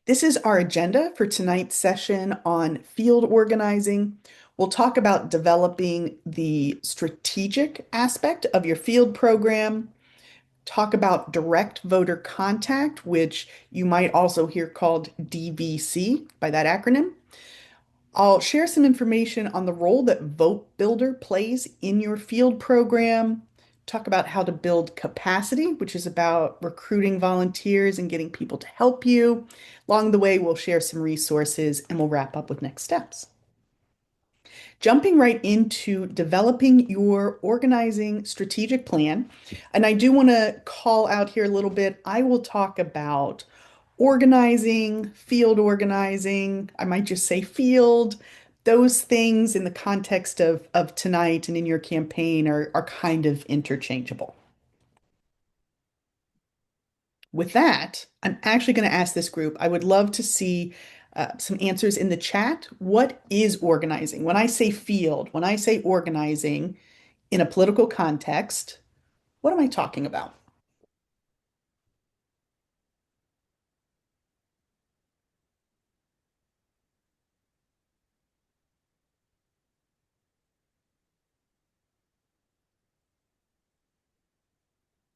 This is our agenda for tonight's session on field organizing. We'll talk about developing the strategic aspect of your field program, talk about direct voter contact, which you might also hear called DVC by that acronym. I'll share some information on the role that VoteBuilder plays in your field program, talk about how to build capacity, which is about recruiting volunteers and getting people to help you. Along the way, we'll share some resources and we'll wrap up with next steps. Jumping right into developing your organizing strategic plan. And I do want to call out here a little bit. I will talk about organizing, field organizing. I might just say field. Those things in the context of tonight and in your campaign are kind of interchangeable. With that, I'm actually going to ask this group. I would love to see some answers in the chat. What is organizing? When I say field, when I say organizing in a political context, what am I talking about?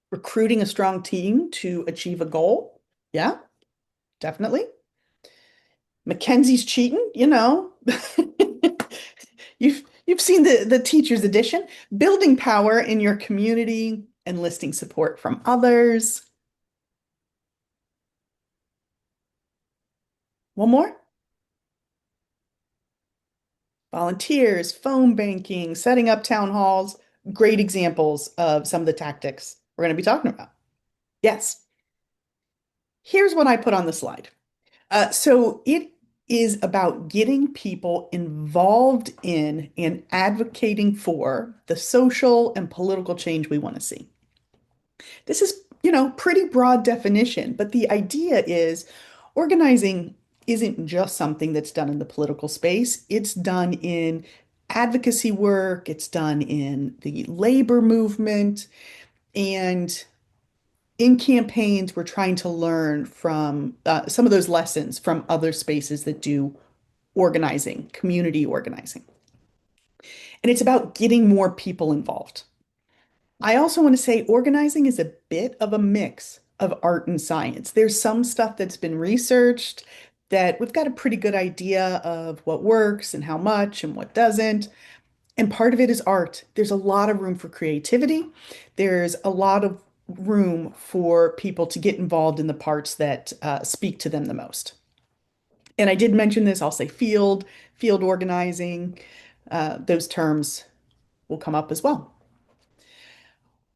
Recruiting a strong team to achieve a goal? Yeah, definitely. Mackenzie's cheating, you know. You've seen the teacher's edition. Building power in your community, enlisting support from others. One more. Volunteers, phone banking, setting up town halls. Great examples of some of the tactics we're going to be talking about. Yes. Here's what I put on the slide. So it is about getting people involved in and advocating for the social and political change we want to see. This is, pretty broad definition, but the idea is organizing isn't just something that's done in the political space. It's done in advocacy work, it's done in the labor movement, and in campaigns, we're trying to learn from some of those lessons from other spaces that do organizing, community organizing. And it's about getting more people involved. I also want to say organizing is a bit of a mix of art and science. There's some stuff that's been researched that we've got a pretty good idea of what works and how much and what doesn't. And part of it is art. There's a lot of room for creativity. There's a lot of room for people to get involved in the parts that speak to them the most. And I did mention this, I'll say field organizing, those terms will come up as well.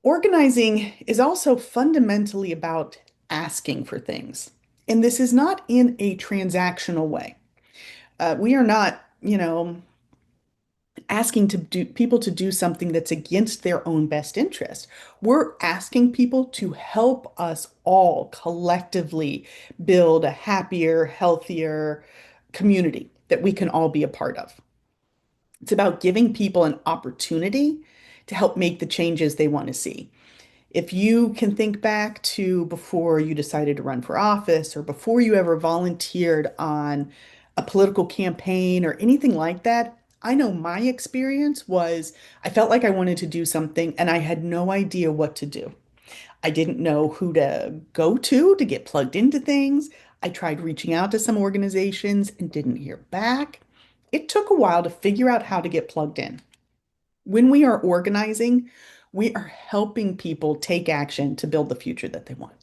Organizing is also fundamentally about asking for things. And this is not in a transactional way. We are not, asking to do people to do something that's against their own best interest. We're asking people to help us all collectively build a happier, healthier community that we can all be a part of. It's about giving people an opportunity to help make the changes they want to see. If you can think back to before you decided to run for office or before you ever volunteered on a political campaign or anything like that, I know my experience was I felt like I wanted to do something and I had no idea what to do. I didn't know who to go to get plugged into things. I tried reaching out to some organizations and didn't hear back. It took a while to figure out how to get plugged in. When we are organizing, we are helping people take action to build the future that they want.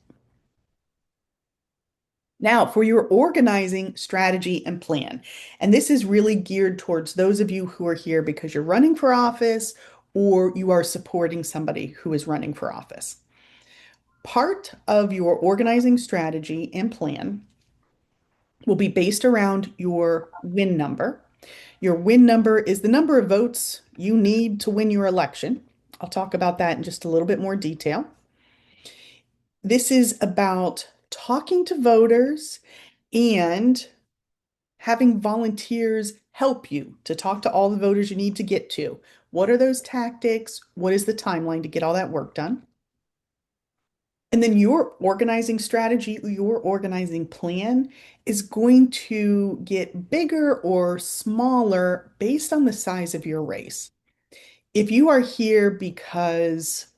Now, for your organizing strategy and plan, and this is really geared towards those of you who are here because you're running for office or you are supporting somebody who is running for office. Part of your organizing strategy and plan will be based around your win number. Your win number is the number of votes you need to win your election. I'll talk about that in just a little bit more detail. This is about talking to voters and having volunteers help you to talk to all the voters you need to get to. What are those tactics? What is the timeline to get all that work done? And then your organizing strategy, your organizing plan is going to get bigger or smaller based on the size of your race. If you are here because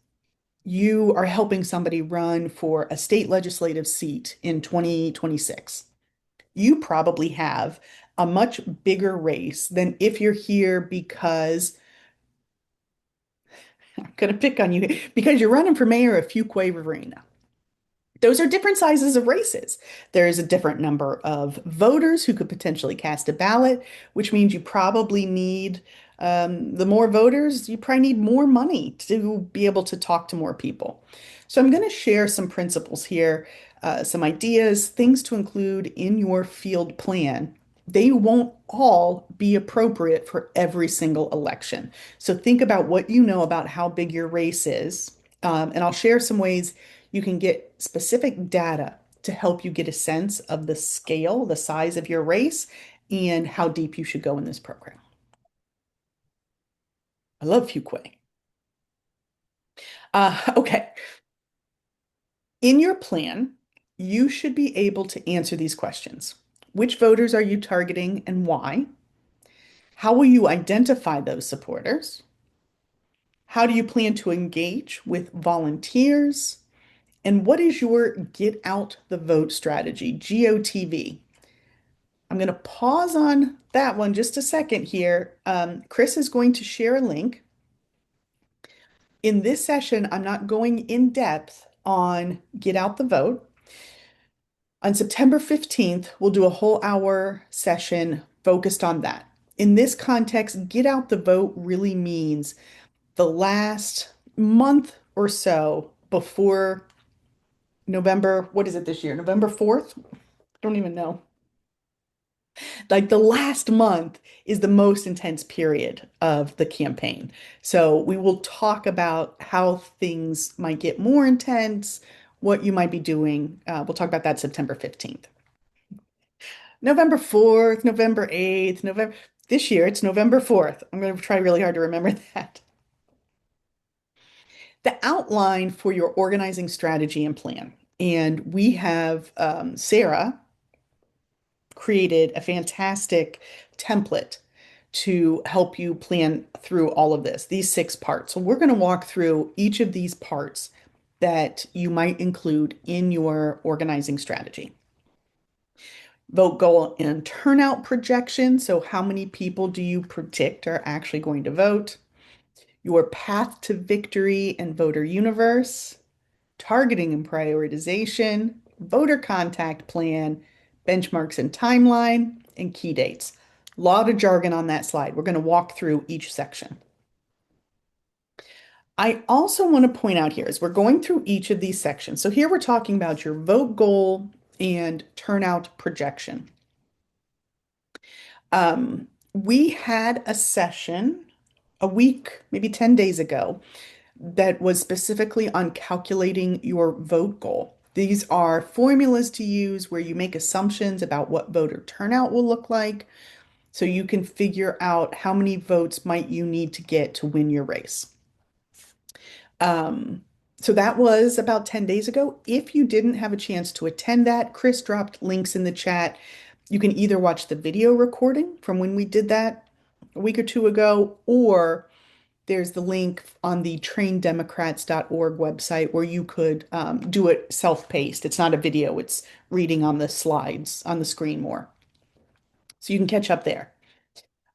you are helping somebody run for a state legislative seat in 2026, you probably have a much bigger race than if you're here because I'm going to pick on you because you're running for mayor of Fuquay Riverina. Those are different sizes of races. There is a different number of voters who could potentially cast a ballot, which means you probably need, the more voters, you probably need more money to be able to talk to more people. So I'm going to share some principles here, some ideas, things to include in your field plan. They won't all be appropriate for every single election. So think about what you know about how big your race is. And I'll share some ways you can get specific data to help you get a sense of the scale, the size of your race, and how deep you should go in this program. I love Fuquay. Okay. In your plan, you should be able to answer these questions. Which voters are you targeting and why? How will you identify those supporters? How do you plan to engage with volunteers? And what is your get out the vote strategy, GOTV? I'm going to pause on that one just a second here. Chris is going to share a link. In this session, I'm not going in depth on get out the vote. On September 15th, we'll do a whole hour session focused on that. In this context, get out the vote really means the last month or so before November, what is it this year? November 4th? I don't even know. Like the last month is the most intense period of the campaign. So we will talk about how things might get more intense, what you might be doing. We'll talk about that September 15th. November 4th, November 8th, November. This year it's November 4th. I'm going to try really hard to remember that. The outline for your organizing strategy and plan. And we have Sarah created a fantastic template to help you plan through all of this, these 6 parts. So we're going to walk through each of these parts that you might include in your organizing strategy. Vote goal and turnout projection. So how many people do you predict are actually going to vote? Your path to victory and voter universe, targeting and prioritization, voter contact plan, benchmarks and timeline, and key dates. A lot of jargon on that slide. We're going to walk through each section. I also want to point out here as we're going through each of these sections. So here we're talking about your vote goal and turnout projection. We had a session a week, maybe 10 days ago, that was specifically on calculating your vote goal. These are formulas to use where you make assumptions about what voter turnout will look like so you can figure out how many votes might you need to get to win your race. Um, so that was about 10 days ago. If you didn't have a chance to attend that, Chris dropped links in the chat. You can either watch the video recording from when we did that a week or two ago, or there's the link on the traindemocrats.org website where you could do it self-paced. It's not a video, it's reading on the slides on the screen more. So you can catch up there.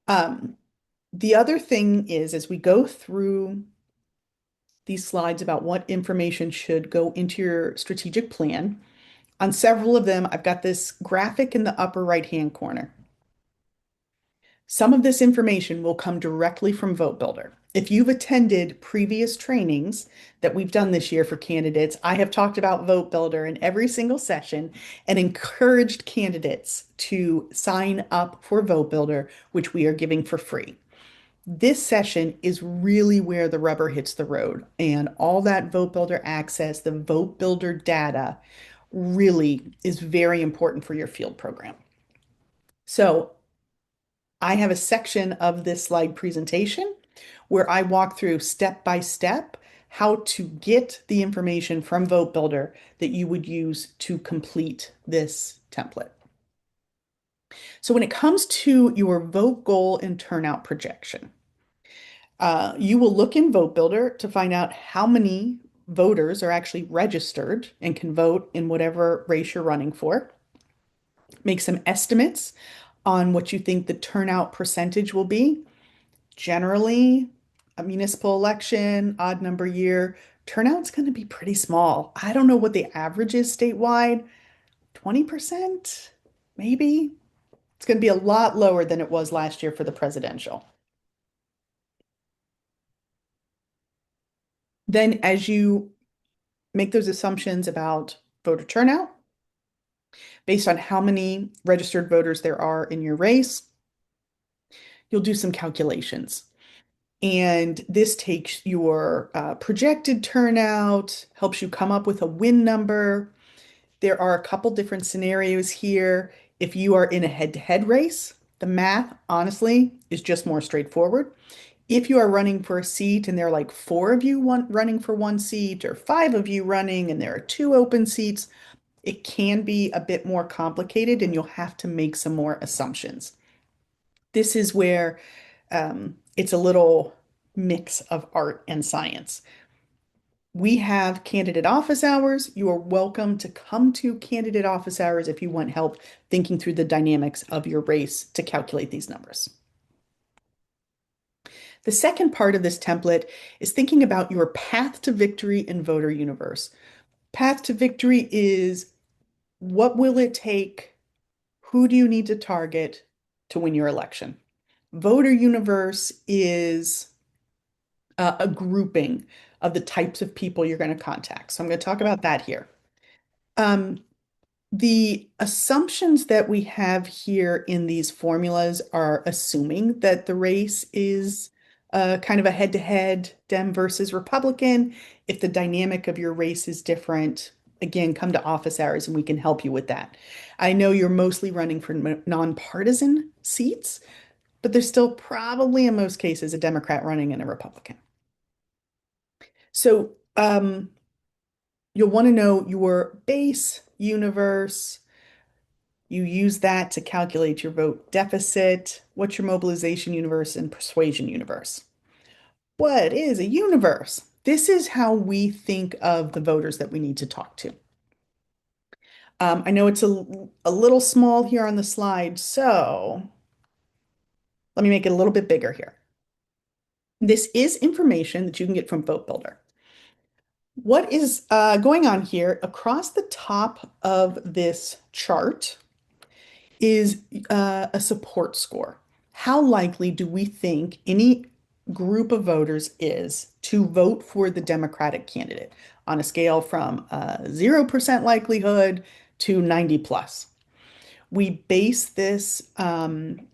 The other thing is, as we go through these slides about what information should go into your strategic plan, on several of them, I've got this graphic in the upper right-hand corner. Some of this information will come directly from VoteBuilder. If you've attended previous trainings that we've done this year for candidates, I have talked about VoteBuilder in every single session and encouraged candidates to sign up for VoteBuilder, which we are giving for free. This session is really where the rubber hits the road, and all that VoteBuilder access, the VoteBuilder data, really is very important for your field program. So I have a section of this slide presentation where I walk through step by step how to get the information from VoteBuilder that you would use to complete this template. So when it comes to your vote goal and turnout projection, you will look in VoteBuilder to find out how many voters are actually registered and can vote in whatever race you're running for. Make some estimates on what you think the turnout percentage will be. Generally, a municipal election, odd number year, turnout's going to be pretty small. I don't know what the average is statewide. 20%, maybe. It's going to be a lot lower than it was last year for the presidential. Then, as you make those assumptions about voter turnout, based on how many registered voters there are in your race, you'll do some calculations. And this takes your projected turnout, helps you come up with a win number. There are a couple different scenarios here. If you are in a head-to-head race, the math, honestly, is just more straightforward. If you are running for a seat and there are like four of you running for one seat or five of you running and there are two open seats, it can be a bit more complicated and you'll have to make some more assumptions. This is where it's a little mix of art and science. We have candidate office hours. You are welcome to come to candidate office hours if you want help thinking through the dynamics of your race to calculate these numbers. The second part of this template is thinking about your path to victory in voter universe. Path to victory is what will it take? Who do you need to target to win your election? Voter universe is a grouping of the types of people you're going to contact. So I'm going to talk about that here. Um, the assumptions that we have here in these formulas are assuming that the race is kind of a head-to-head Dem versus Republican. If the dynamic of your race is different, again, come to office hours and we can help you with that. I know you're mostly running for nonpartisan seats, but there's still probably in most cases a Democrat running and a Republican. So you'll want to know your base universe. You use that to calculate your vote deficit. What's your mobilization universe and persuasion universe? What is a universe? This is how we think of the voters that we need to talk to. I know it's a little small here on the slide, so let me make it a little bit bigger here. This is information that you can get from VoteBuilder. What is going on here across the top of this chart is a support score. How likely do we think any group of voters is to vote for the Democratic candidate on a scale from 0% likelihood to 90 plus? We base this on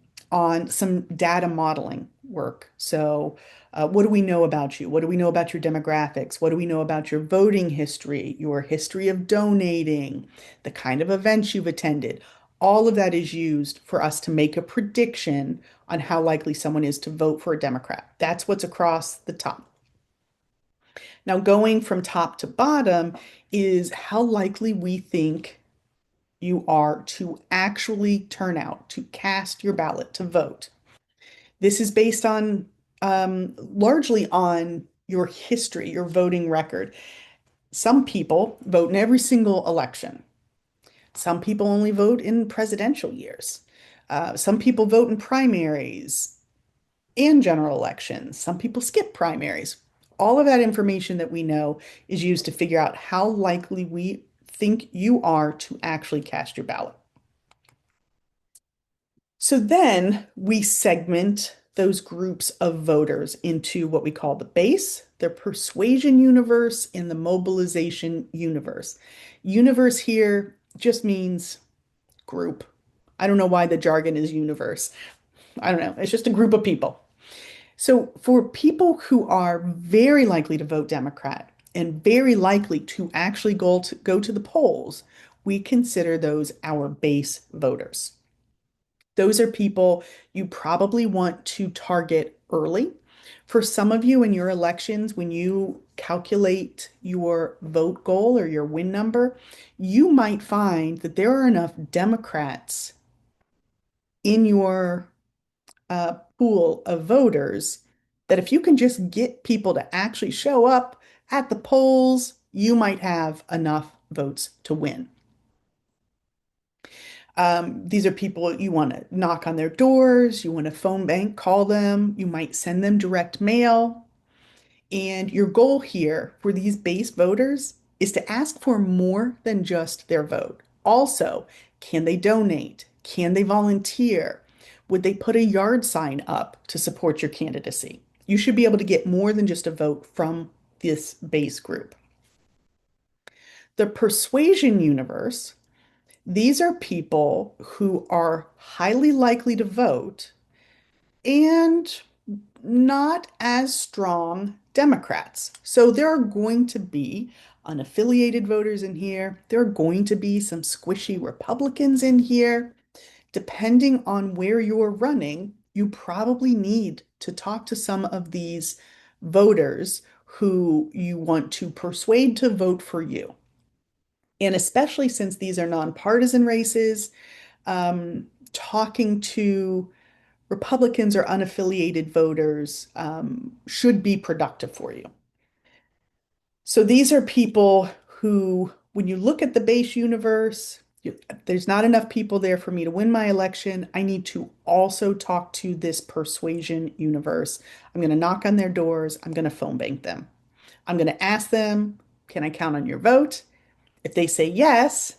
some data modeling work. So, what do we know about you? What do we know about your demographics? What do we know about your voting history, your history of donating, the kind of events you've attended? All of that is used for us to make a prediction on how likely someone is to vote for a Democrat. That's what's across the top. Now, going from top to bottom is how likely we think you are to actually turn out, to cast your ballot, to vote. This is based on largely on your history, your voting record. Some people vote in every single election. Some people only vote in presidential years. Some people vote in primaries and general elections. Some people skip primaries. All of that information that we know is used to figure out how likely we think you are to actually cast your ballot. So then we segment those groups of voters into what we call the base, the persuasion universe, and the mobilization universe. Universe here just means group. I don't know why the jargon is universe. I don't know. It's just a group of people. So for people who are very likely to vote Democrat and very likely to actually go to the polls, we consider those our base voters. Those are people you probably want to target early. For some of you in your elections, when you calculate your vote goal or your win number, you might find that there are enough Democrats in your pool of voters that if you can just get people to actually show up at the polls, you might have enough votes to win. These are people you want to knock on their doors, you want to phone bank, call them, you might send them direct mail. And your goal here for these base voters is to ask for more than just their vote. Also, can they donate? Can they volunteer? Would they put a yard sign up to support your candidacy? You should be able to get more than just a vote from this base group. The persuasion universe, these are people who are highly likely to vote and not as strong Democrats. So there are going to be unaffiliated voters in here. There are going to be some squishy Republicans in here. Depending on where you're running, you probably need to talk to some of these voters who you want to persuade to vote for you. And especially since these are nonpartisan races, talking to Republicans or unaffiliated voters should be productive for you. So these are people who, when you look at the base universe, there's not enough people there for me to win my election. I need to also talk to this persuasion universe. I'm going to knock on their doors. I'm going to phone bank them. I'm going to ask them, can I count on your vote? If they say yes,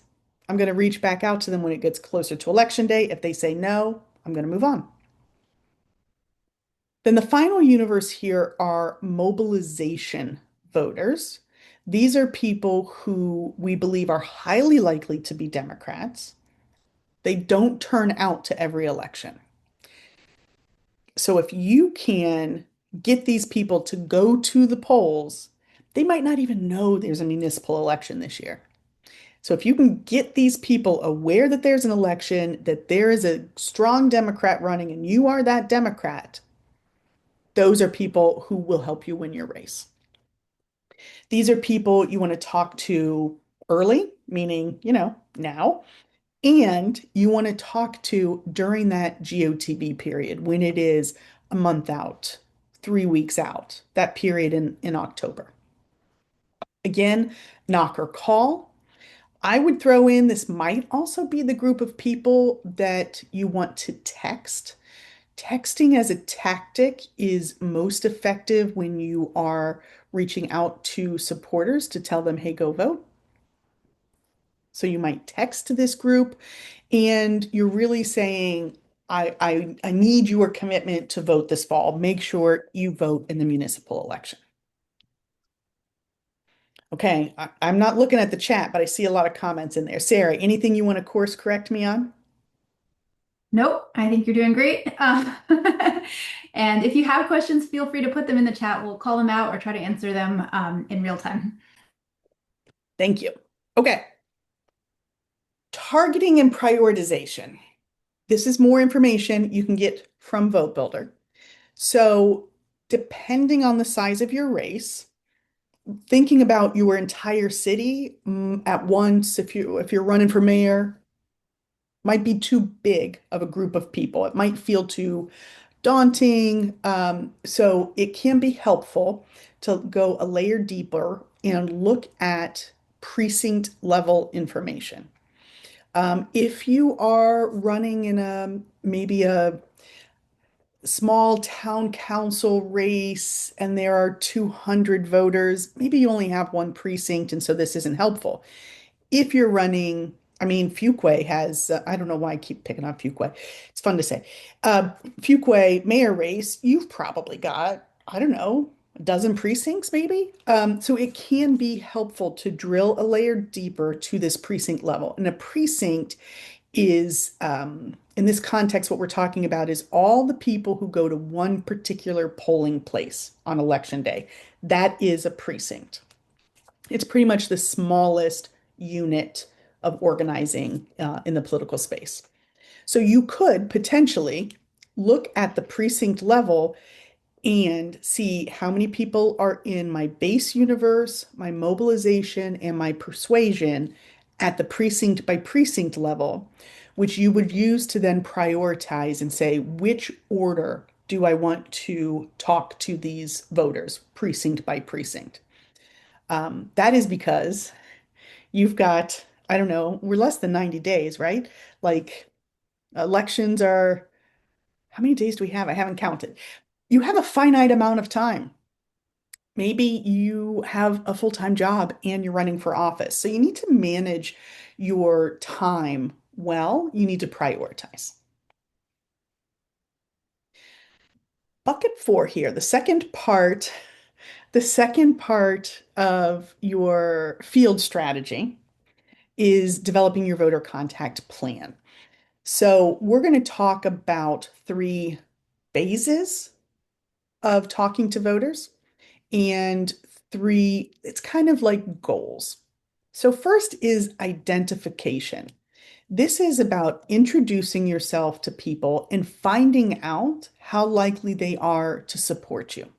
I'm going to reach back out to them when it gets closer to election day. If they say no, I'm going to move on. Then the final universe here are mobilization voters. These are people who we believe are highly likely to be Democrats. They don't turn out to every election. So if you can get these people to go to the polls, they might not even know there's a municipal election this year. So if you can get these people aware that there's an election, that there is a strong Democrat running, and you are that Democrat, those are people who will help you win your race. These are people you want to talk to early, meaning, now, and you want to talk to during that GOTB period when it is a month out, 3 weeks out, that period in October. Again, knock or call. I would throw in this might also be the group of people that you want to text. Texting as a tactic is most effective when you are reaching out to supporters to tell them, hey, go vote. So you might text to this group and you're really saying, I need your commitment to vote this fall. Make sure you vote in the municipal election. Okay, I'm not looking at the chat, but I see a lot of comments in there. Sarah, anything you want to course correct me on? Nope, I think you're doing great. And if you have questions, feel free to put them in the chat. We'll call them out or try to answer them in real time. Thank you. Okay. Targeting and prioritization. This is more information you can get from VoteBuilder. So, depending on the size of your race, thinking about your entire city at once, if you're running for mayor, might be too big of a group of people. It might feel too daunting. So it can be helpful to go a layer deeper and look at precinct level information. If you are running in maybe a small town council race and there are 200 voters, maybe you only have one precinct, and so this isn't helpful. If you're running, I mean, Fuquay has, I don't know why I keep picking on Fuquay. It's fun to say. Fuquay mayor race, you've probably got, I don't know, a dozen precincts maybe. So it can be helpful to drill a layer deeper to this precinct level. And a precinct is, in this context, what we're talking about is all the people who go to one particular polling place on election day. That is a precinct. It's pretty much the smallest unit of organizing in the political space. So you could potentially look at the precinct level and see how many people are in my base universe, my mobilization, and my persuasion at the precinct by precinct level, which you would use to then prioritize and say, which order do I want to talk to these voters, precinct by precinct? That is because you've got, I don't know, we're less than 90 days, right? Like elections are, how many days do we have? I haven't counted. You have a finite amount of time. Maybe you have a full-time job and you're running for office. So you need to manage your time well. You need to prioritize. Bucket four here, the second part of your field strategy is developing your voter contact plan. So we're going to talk about three phases of talking to voters and three, it's kind of like goals. So, first is identification. This is about introducing yourself to people and finding out how likely they are to support you.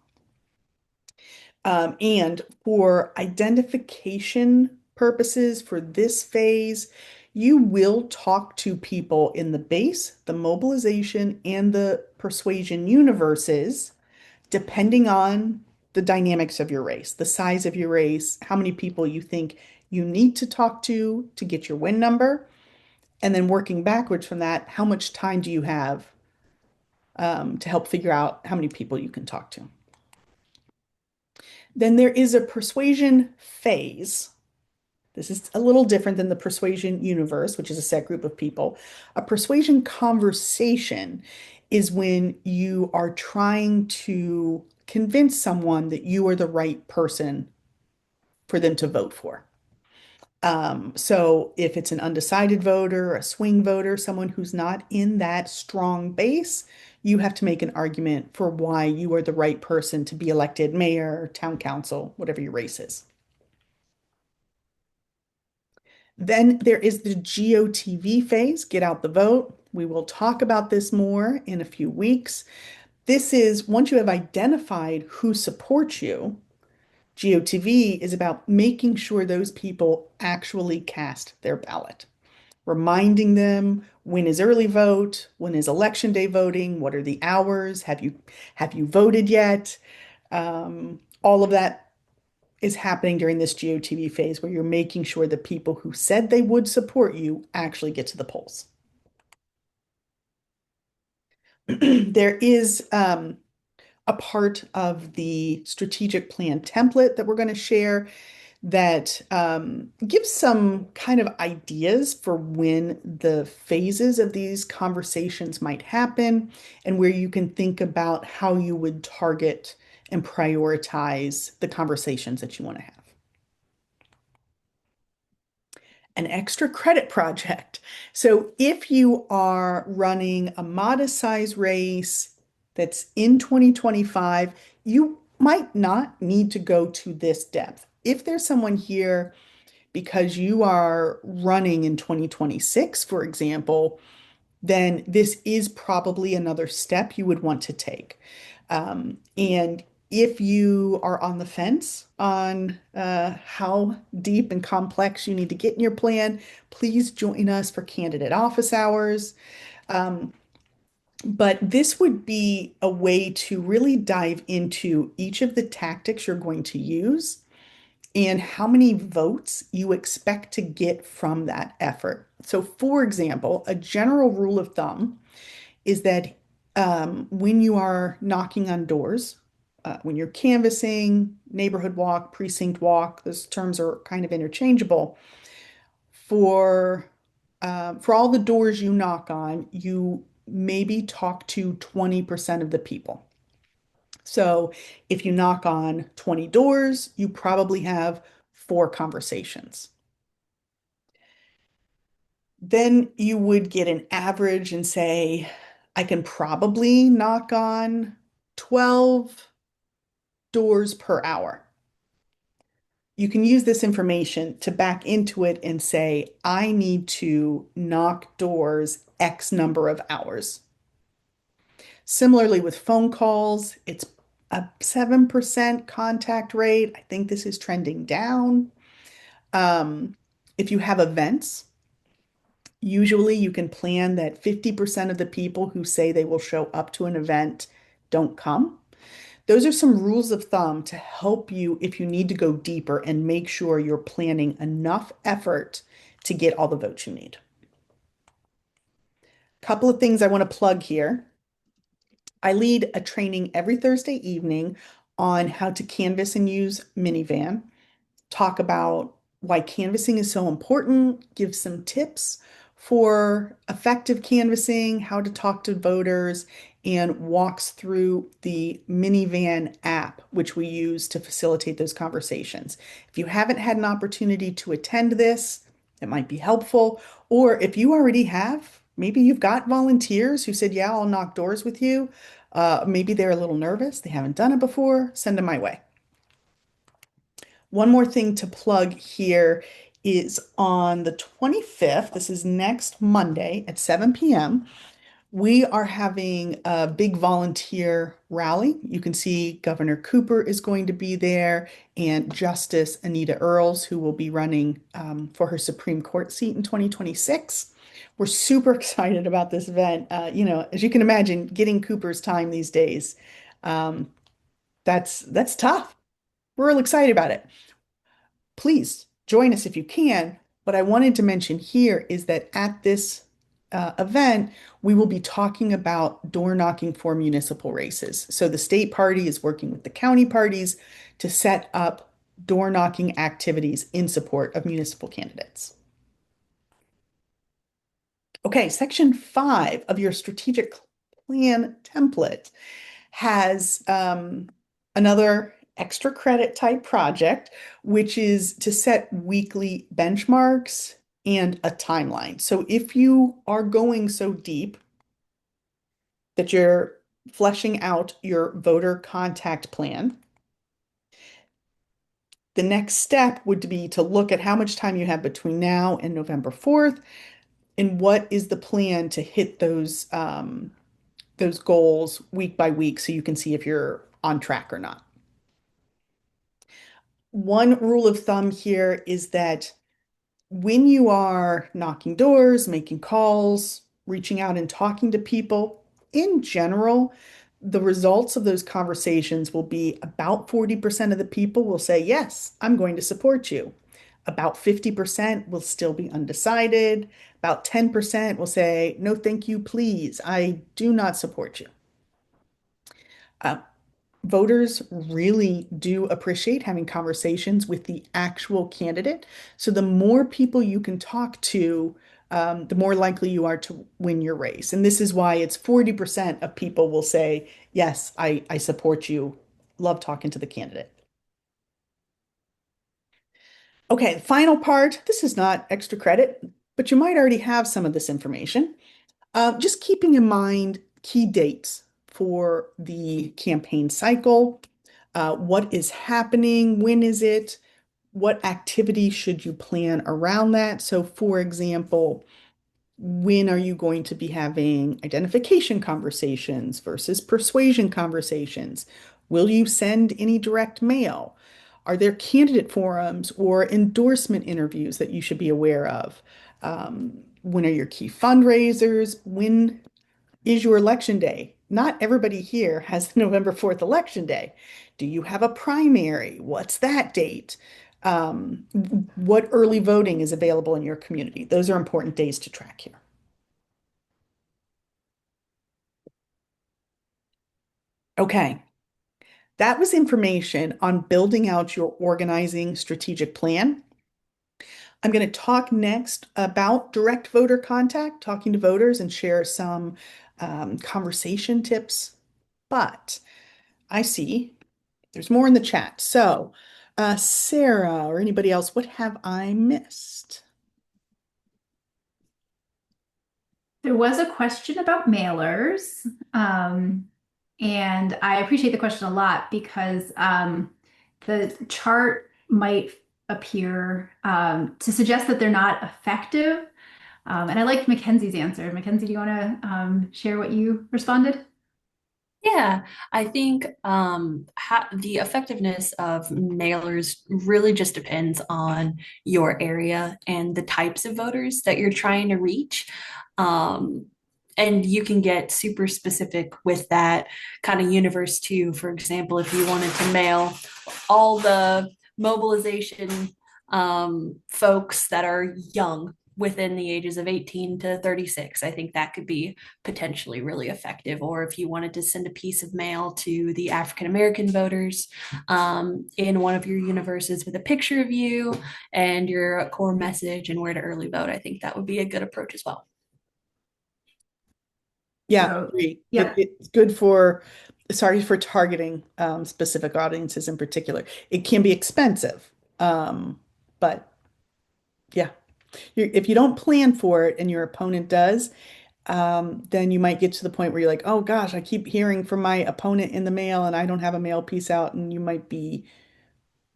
And for identification purposes for this phase, you will talk to people in the base, the mobilization, and the persuasion universes depending on the dynamics of your race, the size of your race, how many people you think you need to talk to get your win number, and then working backwards from that, how much time do you have to help figure out how many people you can talk to? Then there is a persuasion phase. This is a little different than the persuasion universe, which is a set group of people. A persuasion conversation is when you are trying to convince someone that you are the right person for them to vote for. So if it's an undecided voter, a swing voter, someone who's not in that strong base, you have to make an argument for why you are the right person to be elected mayor, town council, whatever your race is. Then there is the GOTV phase, get out the vote. We will talk about this more in a few weeks. This is once you have identified who supports you, GOTV is about making sure those people actually cast their ballot, reminding them when is early vote, when is election day voting, what are the hours, have you voted yet? All of that is happening during this GOTV phase where you're making sure the people who said they would support you actually get to the polls. There is a part of the strategic plan template that we're going to share that gives some kind of ideas for when the phases of these conversations might happen and where you can think about how you would target and prioritize the conversations that you want to have. An extra credit project. So if you are running a modest size race that's in 2025, you might not need to go to this depth. If there's someone here because you are running in 2026, for example, then this is probably another step you would want to take. And if you are on the fence on how deep and complex you need to get in your plan, please join us for candidate office hours. Um, but this would be a way to really dive into each of the tactics you're going to use and how many votes you expect to get from that effort. So, for example, a general rule of thumb is that when you are knocking on doors, when you're canvassing, neighborhood walk, precinct walk, those terms are kind of interchangeable. For for all the doors you knock on, you maybe talk to 20% of the people. So if you knock on 20 doors, you probably have four conversations. Then you would get an average and say, I can probably knock on 12 doors per hour. You can use this information to back into it and say, I need to knock doors X number of hours. Similarly with phone calls, it's a 7% contact rate. I think this is trending down. Um, if you have events, usually you can plan that 50% of the people who say they will show up to an event don't come. Those are some rules of thumb to help you if you need to go deeper and make sure you're planning enough effort to get all the votes you need. Couple of things I want to plug here. I lead a training every Thursday evening on how to canvas and use minivan, talk about why canvassing is so important, give some tips for effective canvassing, how to talk to voters, and walks through the minivan app, which we use to facilitate those conversations. If you haven't had an opportunity to attend this, it might be helpful. Or if you already have, maybe you've got volunteers who said, yeah, I'll knock doors with you. Maybe they're a little nervous, they haven't done it before, send them my way. One more thing to plug here is on the 25th, this is next Monday at 7 p.m. We are having a big volunteer rally. You can see Governor Cooper is going to be there and Justice Anita Earls, who will be running for her Supreme Court seat in 2026. We're super excited about this event. As you can imagine, getting Cooper's time these days, um, that's tough. We're real excited about it. Please join us if you can. What I wanted to mention here is that at this event, we will be talking about door knocking for municipal races. So the state party is working with the county parties to set up door knocking activities in support of municipal candidates. Okay, section 5 of your strategic plan template has another extra credit type project, which is to set weekly benchmarks and a timeline. So if you are going so deep that you're fleshing out your voter contact plan, the next step would be to look at how much time you have between now and November 4th and what is the plan to hit those goals week by week so you can see if you're on track or not. One rule of thumb here is that when you are knocking doors, making calls, reaching out and talking to people, in general, the results of those conversations will be about 40% of the people will say, yes, I'm going to support you. About 50% will still be undecided. About 10% will say, no, thank you, please. I do not support you. Uh, Voters really do appreciate having conversations with the actual candidate. So the more people you can talk to, the more likely you are to win your race. And this is why it's 40% of people will say, yes, I support you. Love talking to the candidate. Okay, the final part. This is not extra credit, but you might already have some of this information. Just keeping in mind key dates for the campaign cycle. What is happening? When is it? What activity should you plan around that? So, for example, when are you going to be having identification conversations versus persuasion conversations? Will you send any direct mail? Are there candidate forums or endorsement interviews that you should be aware of? When are your key fundraisers? When is your election day? Not everybody here has November 4th election day. Do you have a primary? What's that date? Um, what early voting is available in your community? Those are important days to track here. Okay, that was information on building out your organizing strategic plan. I'm going to talk next about direct voter contact, talking to voters, and share some conversation tips. But I see there's more in the chat. So, Sarah or anybody else, what have I missed? There was a question about mailers, and I appreciate the question a lot because the chart might appear to suggest that they're not effective. And I liked Mackenzie's answer. Mackenzie, do you want to share what you responded? Yeah, I think the effectiveness of mailers really just depends on your area and the types of voters that you're trying to reach. Um, and you can get super specific with that kind of universe too. For example, if you wanted to mail all the mobilization folks that are young within the ages of 18 to 36. I think that could be potentially really effective. Or if you wanted to send a piece of mail to the African American voters in one of your universes with a picture of you and your core message and where to early vote, I think that would be a good approach as well. Yeah, So, agree. yep. It's good for, sorry for targeting specific audiences in particular. It can be expensive, but yeah, if you don't plan for it and your opponent does, then you might get to the point where you're like, oh gosh, I keep hearing from my opponent in the mail and I don't have a mail piece out, and you might be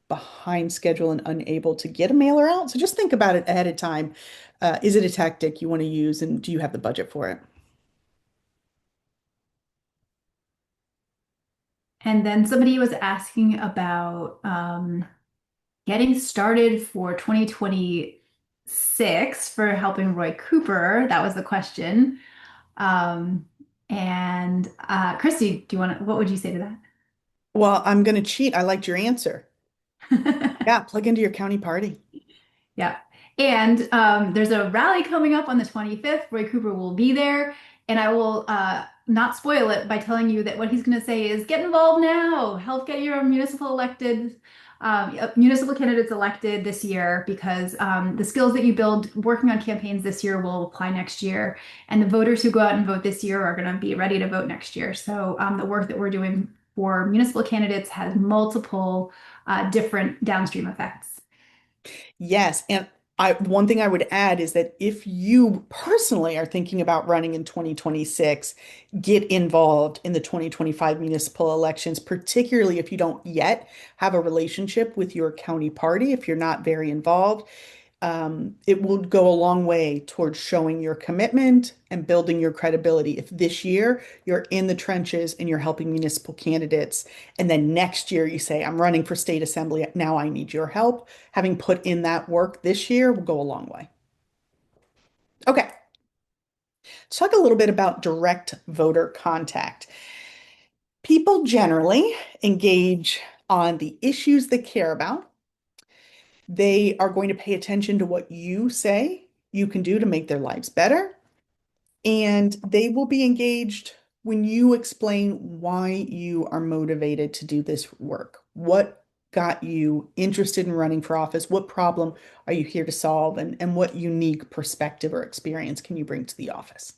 behind schedule and unable to get a mailer out. So just think about it ahead of time. Is it a tactic you want to use, and do you have the budget for it? And then somebody was asking about getting started for 2026 for helping Roy Cooper. That was the question. Um, and Christy, do you want to, what would you say to Well, I'm going to cheat. I liked your answer. that? Yeah, plug into your county party. Yeah. And there's a rally coming up on the 25th. Roy Cooper will be there. And I will not spoil it by telling you that what he's going to say is get involved now, help get your municipal candidates elected this year because the skills that you build working on campaigns this year will apply next year. And the voters who go out and vote this year are going to be ready to vote next year. So the work that we're doing for municipal candidates has multiple different downstream effects. Yes, and one thing I would add is that if you personally are thinking about running in 2026, get involved in the 2025 municipal elections, particularly if you don't yet have a relationship with your county party, if you're not very involved. It will go a long way towards showing your commitment and building your credibility. If this year you're in the trenches and you're helping municipal candidates, and then next year you say, I'm running for state assembly, now I need your help, having put in that work this year will go a long way. Okay, let's talk a little bit about direct voter contact. People generally engage on the issues they care about. They are going to pay attention to what you say you can do to make their lives better. And they will be engaged when you explain why you are motivated to do this work. What got you interested in running for office? What problem are you here to solve? And what unique perspective or experience can you bring to the office?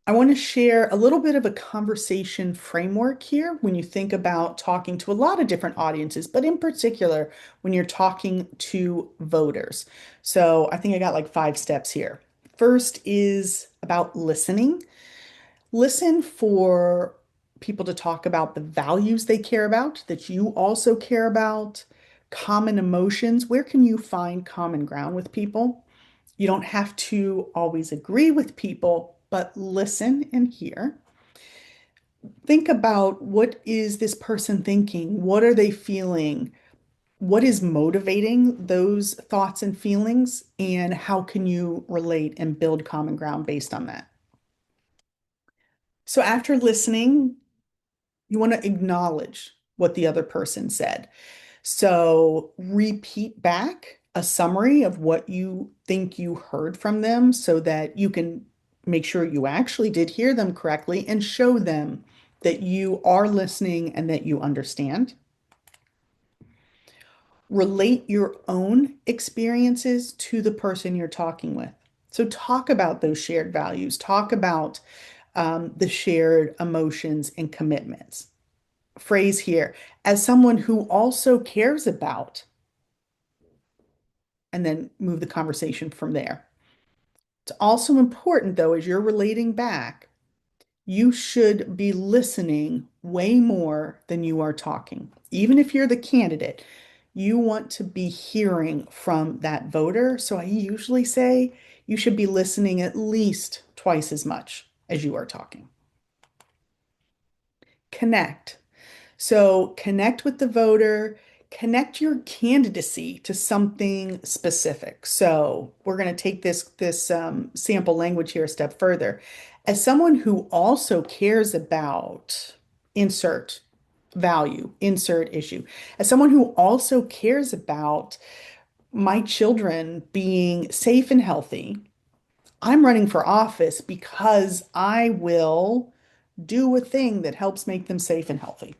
I want to share a little bit of a conversation framework here when you think about talking to a lot of different audiences, but in particular, when you're talking to voters. So I think I got like 5 steps here. First is about listening. Listen for people to talk about the values they care about, that you also care about, common emotions. Where can you find common ground with people? You don't have to always agree with people, but listen and hear. Think about, what is this person thinking? What are they feeling? What is motivating those thoughts and feelings? And how can you relate and build common ground based on that? So after listening, you want to acknowledge what the other person said. So repeat back a summary of what you think you heard from them so that you can make sure you actually did hear them correctly and show them that you are listening and that you understand. Relate your own experiences to the person you're talking with. So talk about those shared values, talk about the shared emotions and commitments. Phrase here, as someone who also cares about, and then move the conversation from there. It's also important, though, as you're relating back, you should be listening way more than you are talking. Even if you're the candidate, you want to be hearing from that voter. So I usually say you should be listening at least twice as much as you are talking. Connect. So connect with the voter, connect your candidacy to something specific. So we're going to take this sample language here a step further. As someone who also cares about insert value, insert issue, as someone who also cares about my children being safe and healthy, I'm running for office because I will do a thing that helps make them safe and healthy.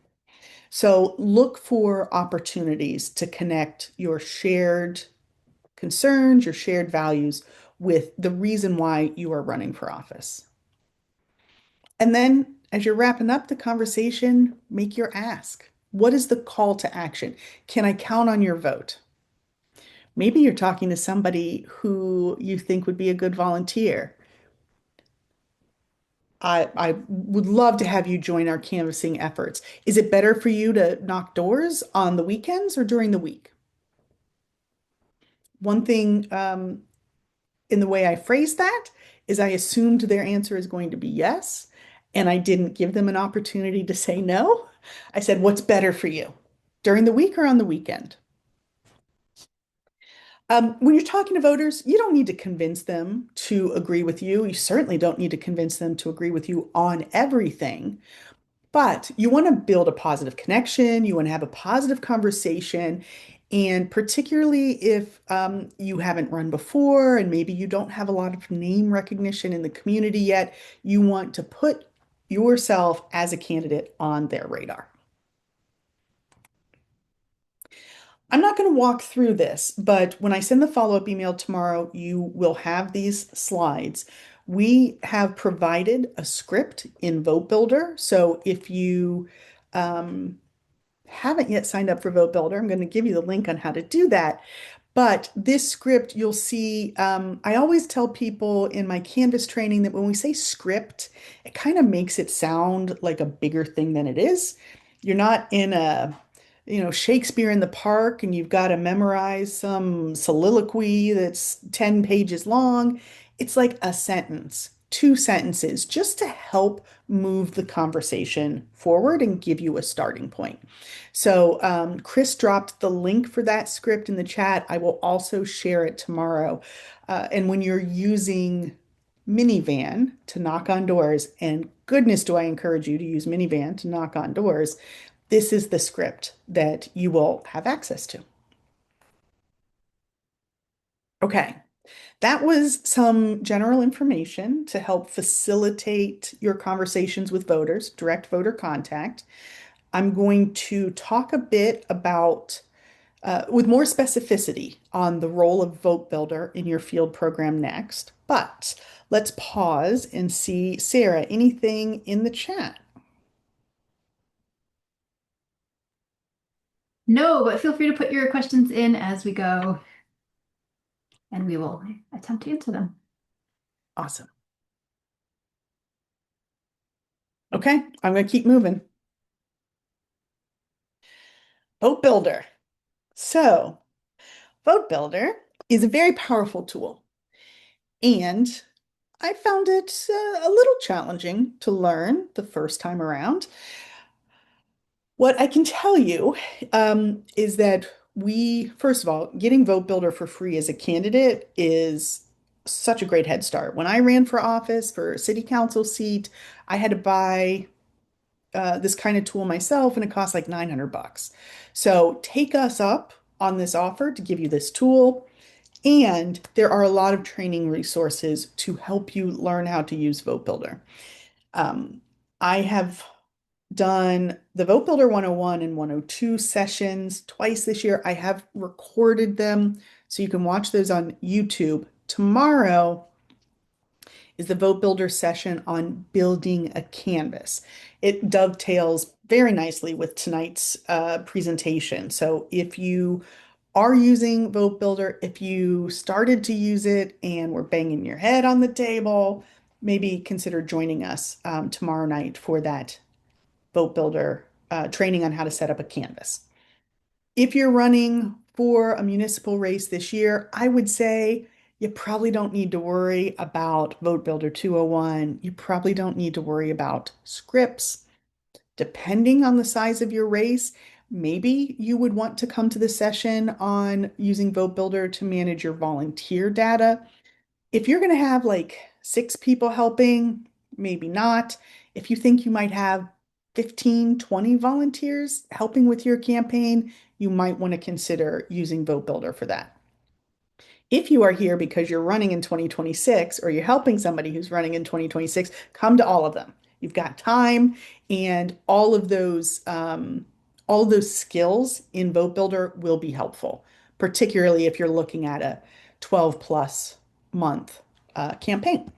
So look for opportunities to connect your shared concerns, your shared values with the reason why you are running for office. And then as you're wrapping up the conversation, make your ask. What is the call to action? Can I count on your vote? Maybe you're talking to somebody who you think would be a good volunteer. I would love to have you join our canvassing efforts. Is it better for you to knock doors on the weekends or during the week? One thing in the way I phrased that is I assumed their answer is going to be yes, and I didn't give them an opportunity to say no. I said, what's better for you? During the week or on the weekend? When you're talking to voters, you don't need to convince them to agree with you. You certainly don't need to convince them to agree with you on everything. But you want to build a positive connection, you want to have a positive conversation. And particularly if you haven't run before and maybe you don't have a lot of name recognition in the community yet, you want to put yourself as a candidate on their radar. I'm not going to walk through this, but when I send the follow-up email tomorrow, you will have these slides. We have provided a script in VoteBuilder. So if you um, haven't yet signed up for VoteBuilder, I'm going to give you the link on how to do that. But this script, you'll see, I always tell people in my Canvas training that when we say script, it kind of makes it sound like a bigger thing than it is. You're not in a, Shakespeare in the Park and you've got to memorize some soliloquy that's 10 pages long. It's like a sentence, two sentences, just to help move the conversation forward and give you a starting point. So, Chris dropped the link for that script in the chat. I will also share it tomorrow. And when you're using Minivan to knock on doors, and goodness, do I encourage you to use Minivan to knock on doors, this is the script that you will have access to. Okay, that was some general information to help facilitate your conversations with voters, direct voter contact. I'm going to talk a bit about, with more specificity on the role of VoteBuilder in your field program next. But let's pause and see, Sarah, anything in the chat? No, but feel free to put your questions in as we go, and we will attempt to answer them. Awesome. Okay, I'm going to keep moving. VoteBuilder. So, VoteBuilder is a very powerful tool, and I found it a little challenging to learn the first time around. What I can tell you is that first of all, getting VoteBuilder for free as a candidate is such a great head start. When I ran for office for a city council seat, I had to buy this kind of tool myself, and it cost like 900 bucks. So take us up on this offer to give you this tool. And there are a lot of training resources to help you learn how to use VoteBuilder. I have done the VoteBuilder 101 and 102 sessions twice this year. I have recorded them, so you can watch those on YouTube. Tomorrow is the VoteBuilder session on building a canvas. It dovetails very nicely with tonight's presentation. So if you are using VoteBuilder, if you started to use it and were banging your head on the table, maybe consider joining us tomorrow night for that VoteBuilder training on how to set up a canvas. If you're running for a municipal race this year, I would say you probably don't need to worry about VoteBuilder 201. You probably don't need to worry about scripts. Depending on the size of your race, maybe you would want to come to the session on using VoteBuilder to manage your volunteer data. If you're going to have like 6 people helping, maybe not. If you think you might have 15, 20 volunteers helping with your campaign, you might want to consider using VoteBuilder for that. If you are here because you're running in 2026 or you're helping somebody who's running in 2026, come to all of them. You've got time and all of those skills in VoteBuilder will be helpful, particularly if you're looking at a 12 plus month campaign.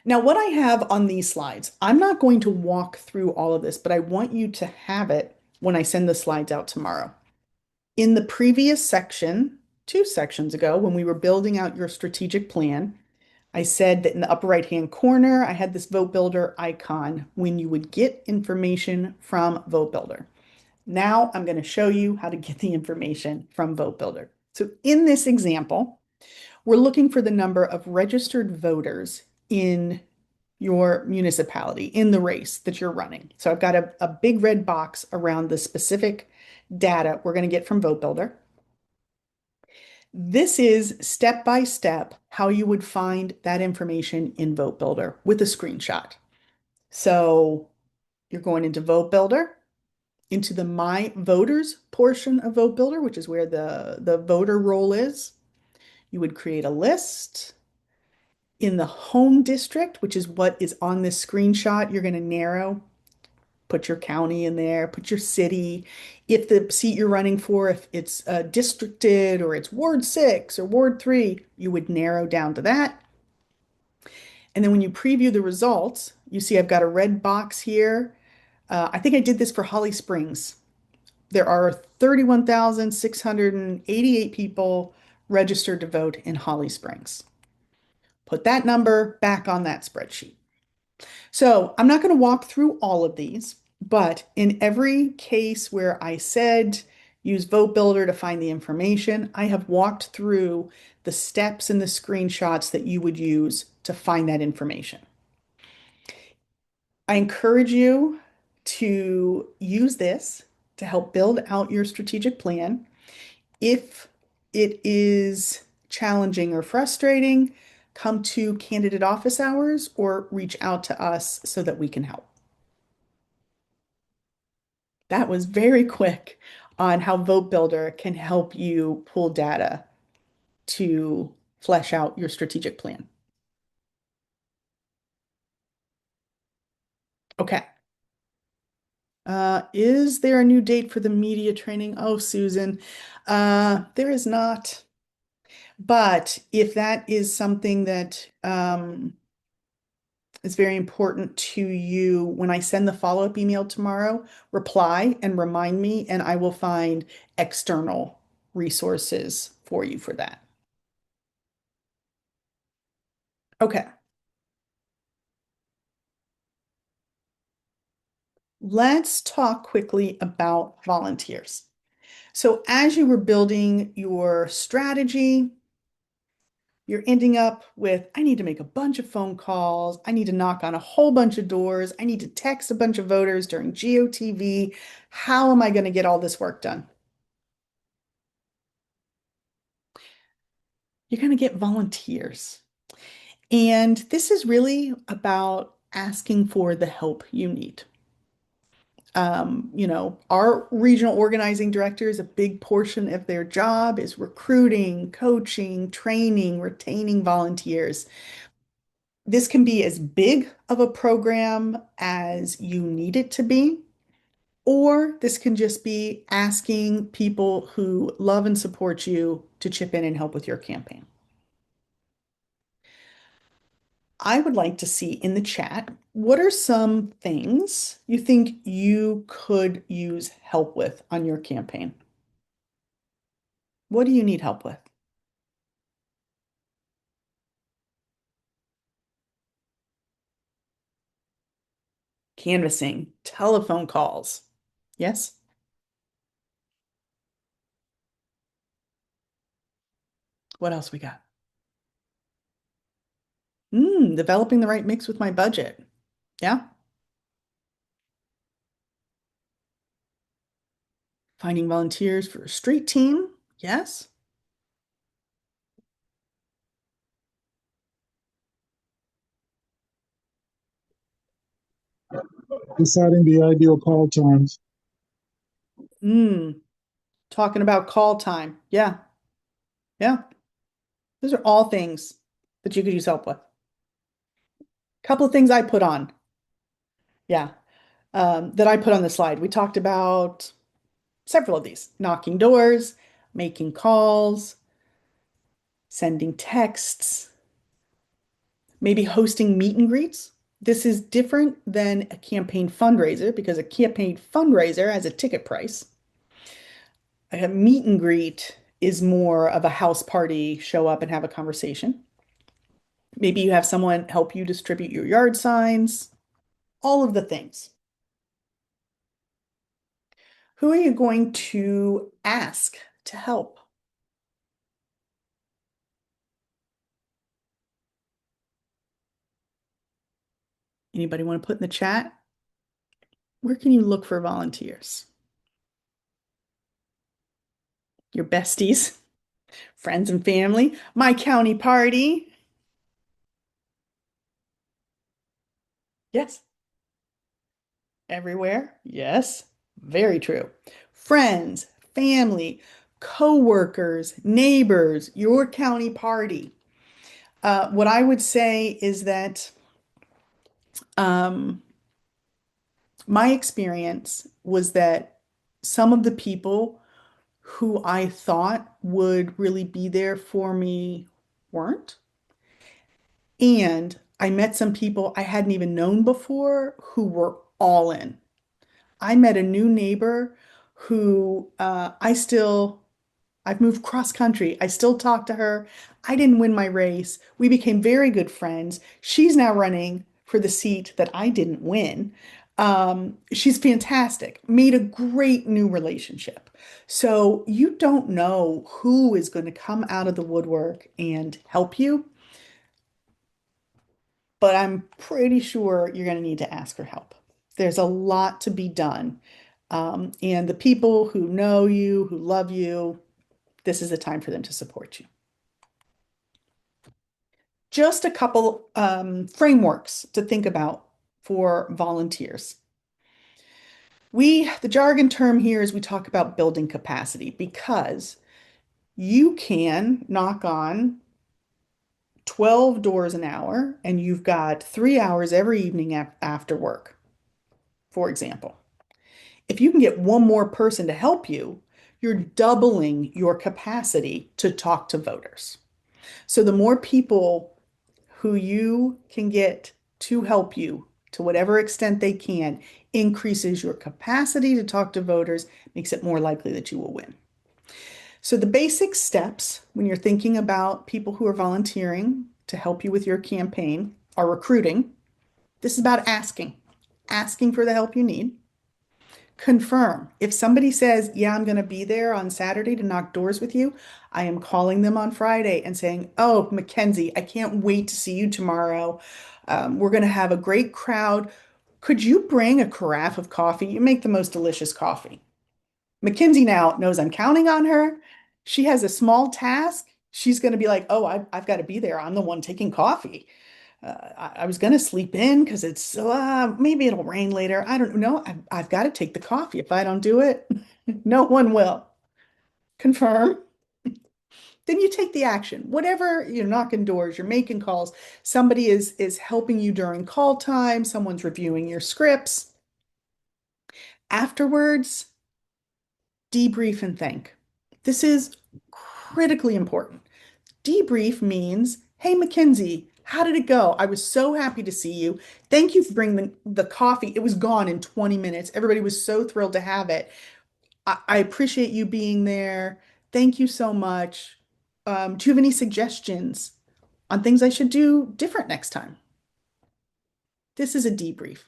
Now, what I have on these slides, I'm not going to walk through all of this, but I want you to have it when I send the slides out tomorrow. In the previous section, 2 sections ago, when we were building out your strategic plan, I said that in the upper right-hand corner, I had this VoteBuilder icon when you would get information from VoteBuilder. Now I'm going to show you how to get the information from VoteBuilder. So in this example, we're looking for the number of registered voters in your municipality, in the race that you're running. So I've got a big red box around the specific data we're going to get from VoteBuilder. This is step by step how you would find that information in VoteBuilder with a screenshot. So you're going into VoteBuilder, into the My Voters portion of VoteBuilder, which is where the voter role is. You would create a list. In the home district, which is what is on this screenshot, you're going to narrow, put your county in there, put your city. If the seat you're running for, if it's districted or it's Ward 6 or Ward 3, you would narrow down to that. And then when you preview the results, you see I've got a red box here. I think I did this for Holly Springs. There are 31,688 people registered to vote in Holly Springs. Put that number back on that spreadsheet. So I'm not going to walk through all of these, but in every case where I said use VoteBuilder to find the information, I have walked through the steps and the screenshots that you would use to find that information. I encourage you to use this to help build out your strategic plan. If it is challenging or frustrating, come to candidate office hours or reach out to us so that we can help. That was very quick on how VoteBuilder can help you pull data to flesh out your strategic plan. Okay. Is there a new date for the media training? Oh, Susan, there is not. But if that is something that is very important to you, when I send the follow-up email tomorrow, reply and remind me, and I will find external resources for you for that. Okay. Let's talk quickly about volunteers. So as you were building your strategy, you're ending up with, I need to make a bunch of phone calls. I need to knock on a whole bunch of doors. I need to text a bunch of voters during GOTV. How am I going to get all this work done? You're going to get volunteers. And this is really about asking for the help you need. Our regional organizing directors, a big portion of their job is recruiting, coaching, training, retaining volunteers. This can be as big of a program as you need it to be, or this can just be asking people who love and support you to chip in and help with your campaign. I would like to see in the chat, what are some things you think you could use help with on your campaign? What do you need help with? Canvassing, telephone calls. Yes? What else we got? Developing the right mix with my budget. Yeah? Finding volunteers for a street team. Yes. Deciding the ideal call times. Mm, talking about call time. Yeah. Yeah. Those are all things that you could use help with. Couple of things I put on. Yeah. That I put on the slide. We talked about several of these: knocking doors, making calls, sending texts, maybe hosting meet and greets. This is different than a campaign fundraiser because a campaign fundraiser has a ticket price. A meet and greet is more of a house party, show up and have a conversation. Maybe you have someone help you distribute your yard signs, all of the things. Who are you going to ask to help? Anybody want to put in the chat? Where can you look for volunteers? Your besties, friends and family, my county party. Yes. Everywhere. Yes. Very true. Friends, family, co-workers, neighbors, your county party. What I would say is that um, my experience was that some of the people who I thought would really be there for me weren't. And I met some people I hadn't even known before who were all in. I met a new neighbor who I've moved cross country. I still talk to her. I didn't win my race. We became very good friends. She's now running for the seat that I didn't win. She's fantastic, made a great new relationship. So you don't know who is going to come out of the woodwork and help you, but I'm pretty sure you're going to need to ask for help. There's a lot to be done. And the people who know you, who love you, this is the time for them to support you. Just a couple frameworks to think about for volunteers. The jargon term here is we talk about building capacity because you can knock on 12 doors an hour and you've got 3 hours every evening after work, for example. If you can get one more person to help you, you're doubling your capacity to talk to voters. So the more people who you can get to help you to whatever extent they can increases your capacity to talk to voters, makes it more likely that you will win. So the basic steps when you're thinking about people who are volunteering to help you with your campaign are recruiting. This is about asking for the help you need. Confirm. If somebody says, yeah, I'm going to be there on Saturday to knock doors with you, I am calling them on Friday and saying, oh, Mackenzie, I can't wait to see you tomorrow. We're going to have a great crowd. Could you bring a carafe of coffee? You make the most delicious coffee. Mackenzie now knows I'm counting on her. She has a small task. She's going to be like, oh, I've got to be there. I'm the one taking coffee. I was going to sleep in because maybe it'll rain later. I don't know. I've got to take the coffee. If I don't do it, no one will. Confirm. Then you take the action. Whatever you're knocking doors, you're making calls, somebody is helping you during call time, someone's reviewing your scripts. Afterwards, debrief and thank. This is critically important. Debrief means, hey, Mackenzie, how did it go? I was so happy to see you. Thank you for bringing the coffee. It was gone in 20 minutes. Everybody was so thrilled to have it. I appreciate you being there. Thank you so much. Do you have any suggestions on things I should do different next time? This is a debrief.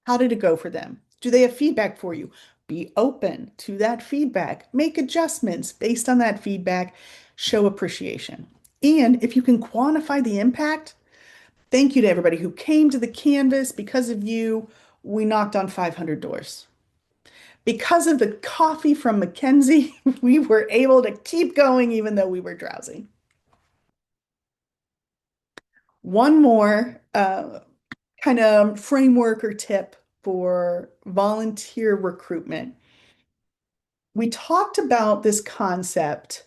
How did it go for them? Do they have feedback for you? Be open to that feedback. Make adjustments based on that feedback. Show appreciation. And if you can quantify the impact, thank you to everybody who came to the canvas. Because of you, we knocked on 500 doors. Because of the coffee from Mackenzie, we were able to keep going even though we were drowsy. One more kind of framework or tip for volunteer recruitment. We talked about this concept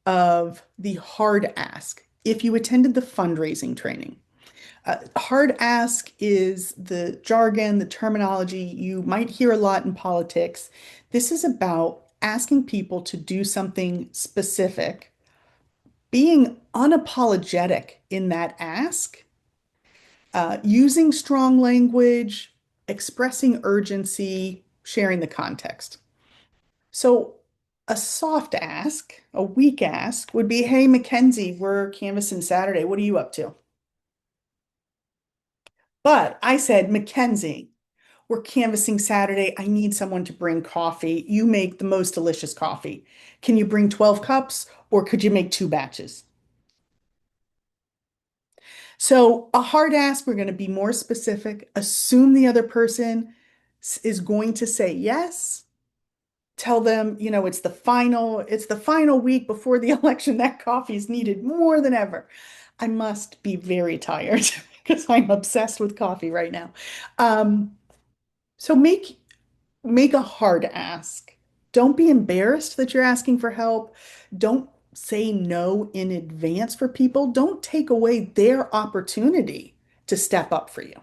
of the hard ask if you attended the fundraising training. Hard ask is the jargon, the terminology you might hear a lot in politics. This is about asking people to do something specific, being unapologetic in that ask, using strong language, expressing urgency, sharing the context. So, a soft ask, a weak ask would be, hey, Mackenzie, we're canvassing Saturday. What are you up to? But I said, Mackenzie, we're canvassing Saturday. I need someone to bring coffee. You make the most delicious coffee. Can you bring 12 cups or could you make two batches? So, a hard ask, we're going to be more specific, assume the other person is going to say yes. Tell them, it's the final week before the election. That coffee is needed more than ever. I must be very tired because I'm obsessed with coffee right now. Um, so make a hard ask. Don't be embarrassed that you're asking for help. Don't say no in advance for people. Don't take away their opportunity to step up for you.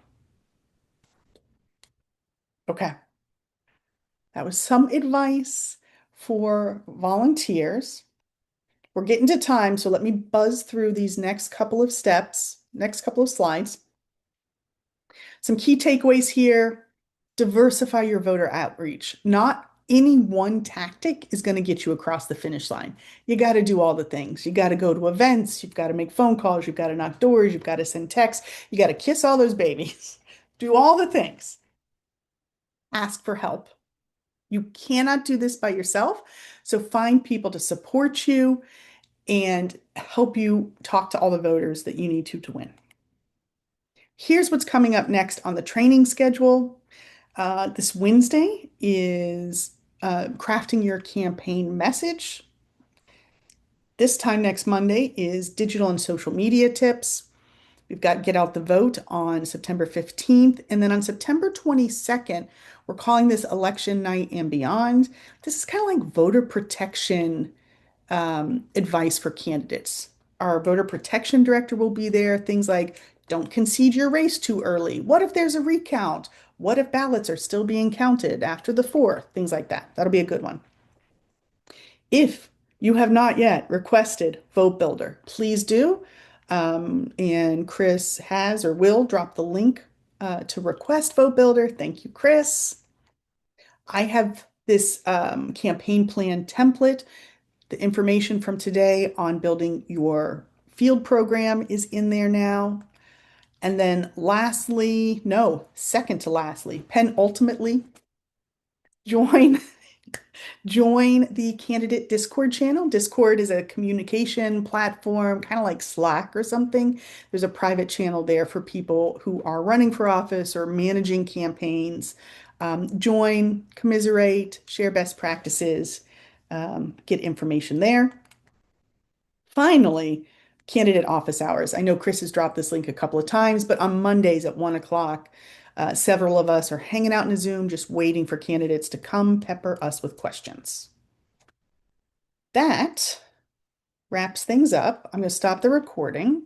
Okay, that was some advice for volunteers. We're getting to time, so let me buzz through these next couple of steps, next couple of slides. Some key takeaways here. Diversify your voter outreach. Not any one tactic is going to get you across the finish line. You got to do all the things. You got to go to events. You've got to make phone calls. You've got to knock doors. You've got to send texts. You got to kiss all those babies. Do all the things. Ask for help. You cannot do this by yourself. So find people to support you and help you talk to all the voters that you need to win. Here's what's coming up next on the training schedule. This Wednesday is crafting your campaign message. This time next Monday is digital and social media tips. We've got Get Out the Vote on September 15th. And then on September 22nd, we're calling this Election Night and Beyond. This is kind of like voter protection advice for candidates. Our voter protection director will be there. Things like don't concede your race too early. What if there's a recount? What if ballots are still being counted after the 4th? Things like that. That'll be a good one. If you have not yet requested VoteBuilder, please do. And Chris has or will drop the link to request VoteBuilder. Thank you, Chris. I have this campaign plan template. The information from today on building your field program is in there now. And then lastly, no, second to lastly, penultimately, join join the candidate Discord channel. Discord is a communication platform, kind of like Slack or something. There's a private channel there for people who are running for office or managing campaigns. Join, commiserate, share best practices, get information there. Finally, candidate office hours. I know Chris has dropped this link a couple of times, but on Mondays at 1 o'clock, several of us are hanging out in a Zoom just waiting for candidates to come pepper us with questions. That wraps things up. I'm going to stop the recording.